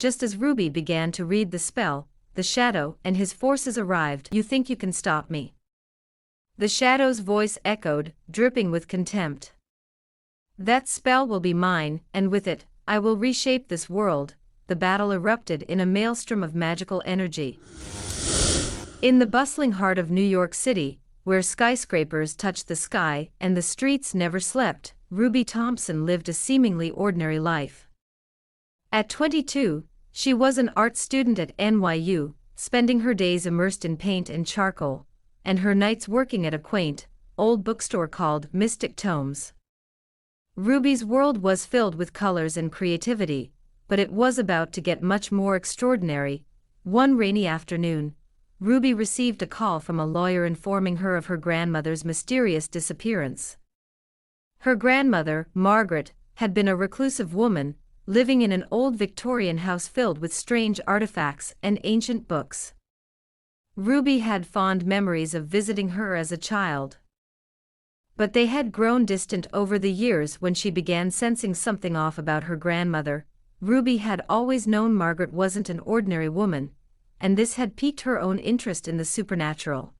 Just as Ruby began to read the spell, the shadow and his forces arrived. "You think you can stop me?" The shadow's voice echoed, dripping with contempt. "That spell will be mine, and with it, I will reshape this world." The battle erupted in a maelstrom of magical energy. In the bustling heart of New York City, where skyscrapers touched the sky and the streets never slept, Ruby Thompson lived a seemingly ordinary life. At 22, she was an art student at NYU, spending her days immersed in paint and charcoal, and her nights working at a quaint, old bookstore called Mystic Tomes. Ruby's world was filled with colors and creativity, but it was about to get much more extraordinary. One rainy afternoon, Ruby received a call from a lawyer informing her of her grandmother's mysterious disappearance. Her grandmother, Margaret, had been a reclusive woman, living in an old Victorian house filled with strange artifacts and ancient books. Ruby had fond memories of visiting her as a child. But they had grown distant over the years when she began sensing something off about her grandmother. Ruby had always known Margaret wasn't an ordinary woman, and this had piqued her own interest in the supernatural.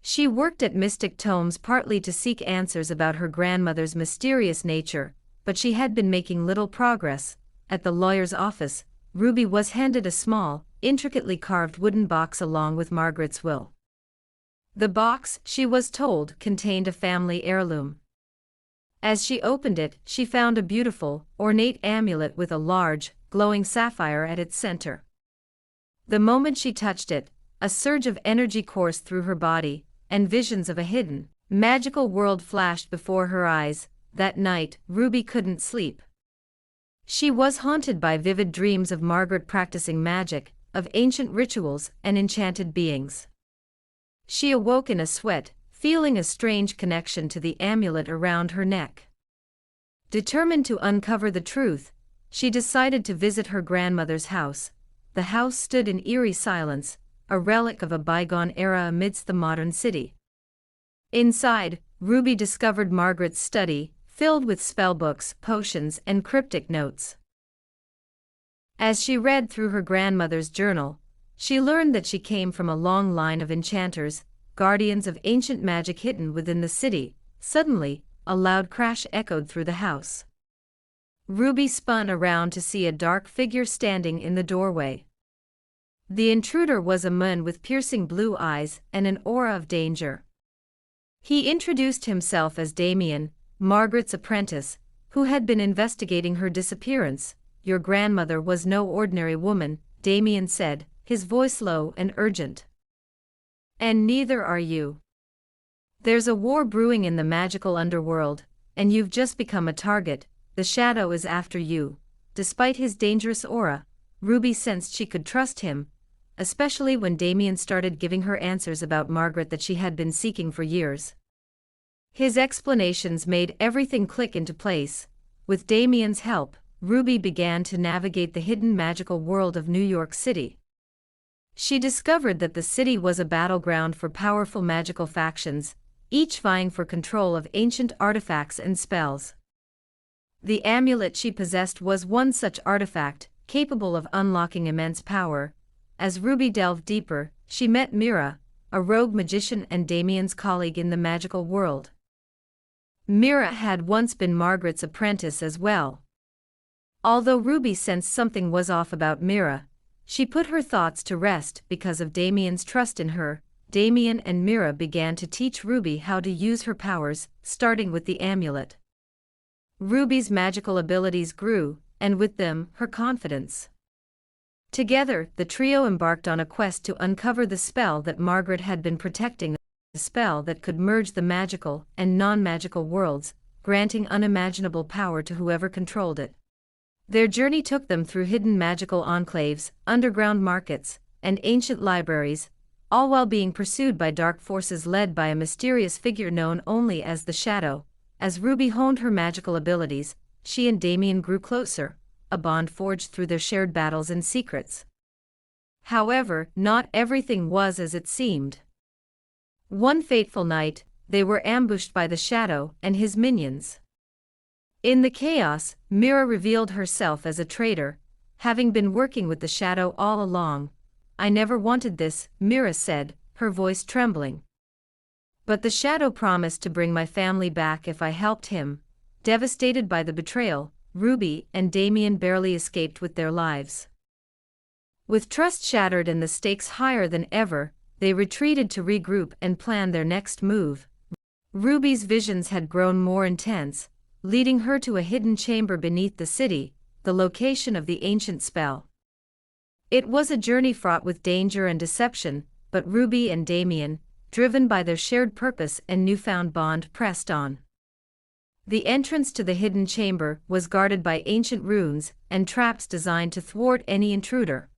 She worked at Mystic Tomes partly to seek answers about her grandmother's mysterious nature, but she had been making little progress. At the lawyer's office, Ruby was handed a small, intricately carved wooden box along with Margaret's will. The box, she was told, contained a family heirloom. As she opened it, she found a beautiful, ornate amulet with a large, glowing sapphire at its center. The moment she touched it, a surge of energy coursed through her body, and visions of a hidden, magical world flashed before her eyes. That night, Ruby couldn't sleep. She was haunted by vivid dreams of Margaret practicing magic, of ancient rituals and enchanted beings. She awoke in a sweat, feeling a strange connection to the amulet around her neck. Determined to uncover the truth, she decided to visit her grandmother's house. The house stood in eerie silence, a relic of a bygone era amidst the modern city. Inside, Ruby discovered Margaret's study, filled with spellbooks, potions, and cryptic notes. As she read through her grandmother's journal, she learned that she came from a long line of enchanters, guardians of ancient magic hidden within the city. Suddenly, a loud crash echoed through the house. Ruby spun around to see a dark figure standing in the doorway. The intruder was a man with piercing blue eyes and an aura of danger. He introduced himself as Damien, Margaret's apprentice, who had been investigating her disappearance. "Your grandmother was no ordinary woman," Damien said, his voice low and urgent. "And neither are you. There's a war brewing in the magical underworld, and you've just become a target. The shadow is after you." Despite his dangerous aura, Ruby sensed she could trust him, especially when Damien started giving her answers about Margaret that she had been seeking for years. His explanations made everything click into place. With Damien's help, Ruby began to navigate the hidden magical world of New York City. She discovered that the city was a battleground for powerful magical factions, each vying for control of ancient artifacts and spells. The amulet she possessed was one such artifact, capable of unlocking immense power. As Ruby delved deeper, she met Mira, a rogue magician and Damien's colleague in the magical world. Mira had once been Margaret's apprentice as well. Although Ruby sensed something was off about Mira, she put her thoughts to rest because of Damien's trust in her. Damien and Mira began to teach Ruby how to use her powers, starting with the amulet. Ruby's magical abilities grew, and with them, her confidence. Together, the trio embarked on a quest to uncover the spell that Margaret had been protecting, a spell that could merge the magical and non-magical worlds, granting unimaginable power to whoever controlled it. Their journey took them through hidden magical enclaves, underground markets, and ancient libraries, all while being pursued by dark forces led by a mysterious figure known only as the Shadow. As Ruby honed her magical abilities, she and Damien grew closer, a bond forged through their shared battles and secrets. However, not everything was as it seemed. One fateful night, they were ambushed by the Shadow and his minions. In the chaos, Mira revealed herself as a traitor, having been working with the shadow all along. I never wanted this, Mira said, her voice trembling. But the shadow promised to bring my family back if I helped him. Devastated by the betrayal, Ruby and Damien barely escaped with their lives. With trust shattered and the stakes higher than ever, they retreated to regroup and plan their next move. Ruby's visions had grown more intense, leading her to a hidden chamber beneath the city, the location of the ancient spell. It was a journey fraught with danger and deception, but Ruby and Damien, driven by their shared purpose and newfound bond, pressed on. The entrance to the hidden chamber was guarded by ancient runes and traps designed to thwart any intruder.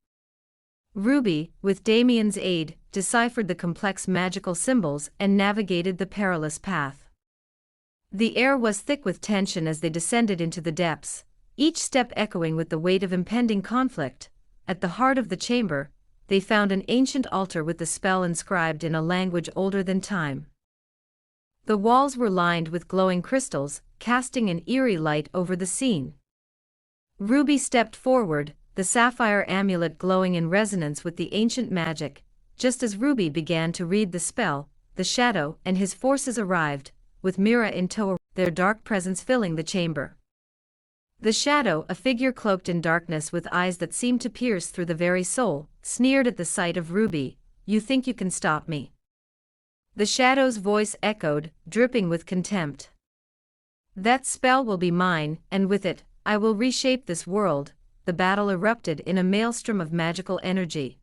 Ruby, with Damien's aid, deciphered the complex magical symbols and navigated the perilous path. The air was thick with tension as they descended into the depths, each step echoing with the weight of impending conflict. At the heart of the chamber, they found an ancient altar with the spell inscribed in a language older than time. The walls were lined with glowing crystals, casting an eerie light over the scene. Ruby stepped forward, the sapphire amulet glowing in resonance with the ancient magic. Just as Ruby began to read the spell, the shadow and his forces arrived, with Mira in tow, their dark presence filling the chamber. The shadow, a figure cloaked in darkness with eyes that seemed to pierce through the very soul, sneered at the sight of Ruby. "You think you can stop me?" The shadow's voice echoed, dripping with contempt. "That spell will be mine, and with it, I will reshape this world." The battle erupted in a maelstrom of magical energy.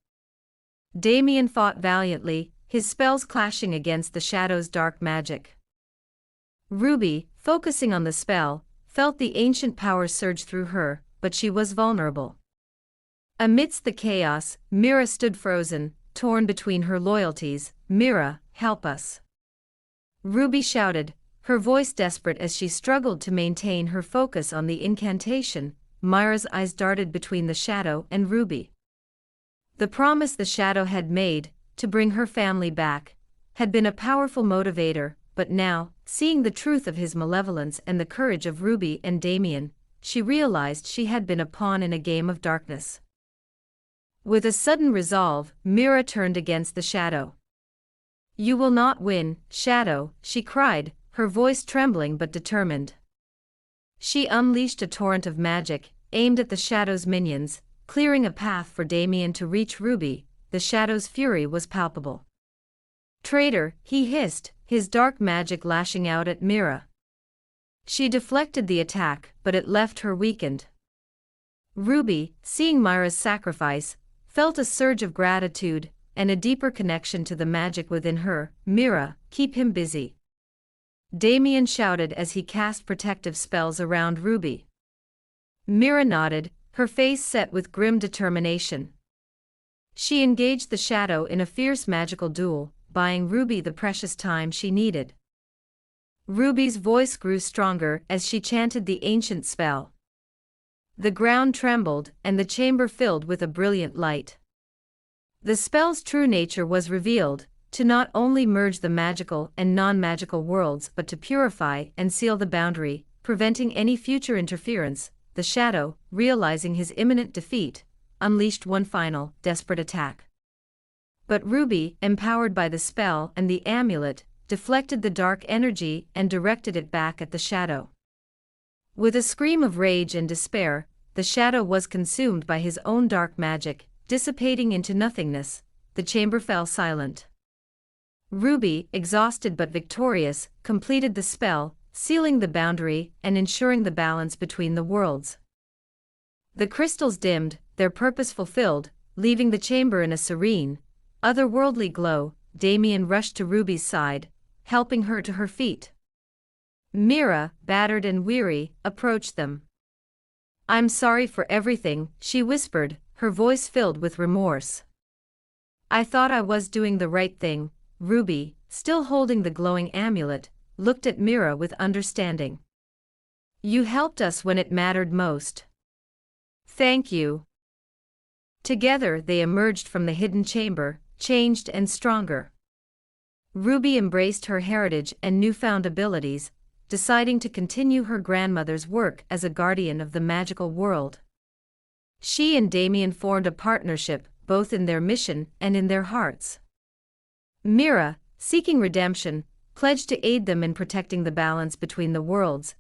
Damien fought valiantly, his spells clashing against the shadow's dark magic. Ruby, focusing on the spell, felt the ancient power surge through her, but she was vulnerable. Amidst the chaos, Mira stood frozen, torn between her loyalties. "Mira, help us!" Ruby shouted, her voice desperate as she struggled to maintain her focus on the incantation. Mira's eyes darted between the shadow and Ruby. The promise the shadow had made, to bring her family back, had been a powerful motivator, but now, seeing the truth of his malevolence and the courage of Ruby and Damien, she realized she had been a pawn in a game of darkness. With a sudden resolve, Mira turned against the shadow. "You will not win, Shadow," she cried, her voice trembling but determined. She unleashed a torrent of magic, aimed at the shadow's minions, clearing a path for Damien to reach Ruby. The shadow's fury was palpable. "Traitor," he hissed, his dark magic lashing out at Mira. She deflected the attack, but it left her weakened. Ruby, seeing Mira's sacrifice, felt a surge of gratitude and a deeper connection to the magic within her. "Mira, keep him busy," Damien shouted as he cast protective spells around Ruby. Mira nodded, her face set with grim determination. She engaged the shadow in a fierce magical duel, buying Ruby the precious time she needed. Ruby's voice grew stronger as she chanted the ancient spell. The ground trembled, and the chamber filled with a brilliant light. The spell's true nature was revealed, to not only merge the magical and non-magical worlds but to purify and seal the boundary, preventing any future interference. The shadow, realizing his imminent defeat, unleashed one final, desperate attack. But Ruby, empowered by the spell and the amulet, deflected the dark energy and directed it back at the shadow. With a scream of rage and despair, the shadow was consumed by his own dark magic, dissipating into nothingness. The chamber fell silent. Ruby, exhausted but victorious, completed the spell, sealing the boundary and ensuring the balance between the worlds. The crystals dimmed, their purpose fulfilled, leaving the chamber in a serene, otherworldly glow. Damien rushed to Ruby's side, helping her to her feet. Mira, battered and weary, approached them. "I'm sorry for everything," she whispered, her voice filled with remorse. "I thought I was doing the right thing." Ruby, still holding the glowing amulet, looked at Mira with understanding. "You helped us when it mattered most. Thank you." Together they emerged from the hidden chamber, changed and stronger. Ruby embraced her heritage and newfound abilities, deciding to continue her grandmother's work as a guardian of the magical world. She and Damien formed a partnership, both in their mission and in their hearts. Mira, seeking redemption, pledged to aid them in protecting the balance between the worlds,